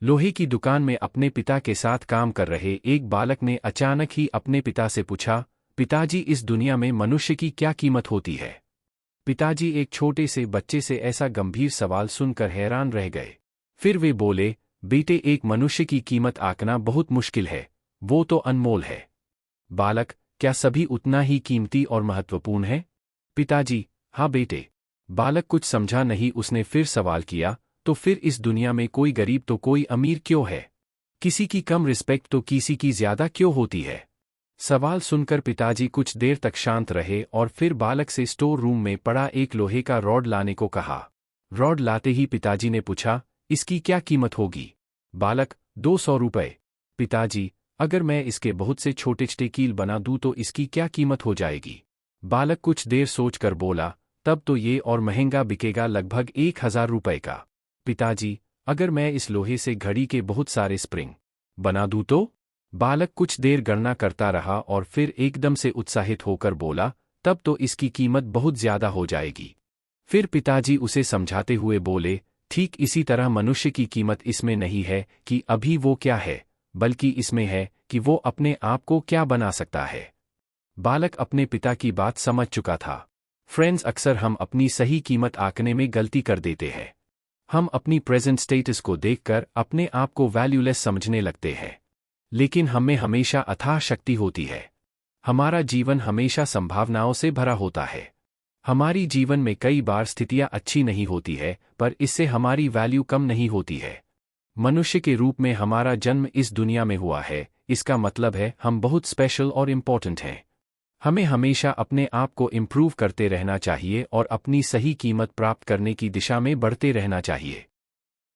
लोहे की दुकान में अपने पिता के साथ काम कर रहे एक बालक ने अचानक ही अपने पिता से पूछा, पिताजी, इस दुनिया में मनुष्य की क्या कीमत होती है? पिताजी एक छोटे से बच्चे से ऐसा गंभीर सवाल सुनकर हैरान रह गए। फिर वे बोले, बेटे, एक मनुष्य की कीमत आंकना बहुत मुश्किल है, वो तो अनमोल है। बालक, क्या सभी उतना ही कीमती और महत्वपूर्ण है? पिताजी, हाँ बेटे। बालक कुछ समझा नहीं, उसने फिर सवाल किया, तो फिर इस दुनिया में कोई गरीब तो कोई अमीर क्यों है? किसी की कम रिस्पेक्ट तो किसी की ज्यादा क्यों होती है? सवाल सुनकर पिताजी कुछ देर तक शांत रहे और फिर बालक से स्टोर रूम में पड़ा एक लोहे का रॉड लाने को कहा। रॉड लाते ही पिताजी ने पूछा, इसकी क्या कीमत होगी? बालक, 200 रुपए। पिताजी, अगर मैं इसके बहुत से छोटे छोटे कील बना दूं तो इसकी क्या कीमत हो जाएगी? बालक कुछ देर सोचकर बोला, तब तो ये और महंगा बिकेगा, लगभग 1000 रुपए का। पिताजी, अगर मैं इस लोहे से घड़ी के बहुत सारे स्प्रिंग बना दूं तो? बालक कुछ देर गणना करता रहा और फिर एकदम से उत्साहित होकर बोला, तब तो इसकी कीमत बहुत ज्यादा हो जाएगी। फिर पिताजी उसे समझाते हुए बोले, ठीक इसी तरह मनुष्य की कीमत इसमें नहीं है कि अभी वो क्या है, बल्कि इसमें है कि वो अपने आप को क्या बना सकता है। बालक अपने पिता की बात समझ चुका था। फ्रेंड्स, अक्सर हम अपनी सही कीमत आंकने में गलती कर देते हैं। हम अपनी प्रेजेंट स्टेटस को देखकर अपने आप को वैल्यूलेस समझने लगते हैं। लेकिन हमें हमेशा अथाह शक्ति होती है। हमारा जीवन हमेशा संभावनाओं से भरा होता है। हमारी जीवन में कई बार स्थितियां अच्छी नहीं होती है, पर इससे हमारी वैल्यू कम नहीं होती है। मनुष्य के रूप में हमारा जन्म इस दुनिया में हुआ है, इसका मतलब है हम बहुत स्पेशल और इम्पोर्टेंट हैं। हमें हमेशा अपने आप को इम्प्रूव करते रहना चाहिए और अपनी सही कीमत प्राप्त करने की दिशा में बढ़ते रहना चाहिए।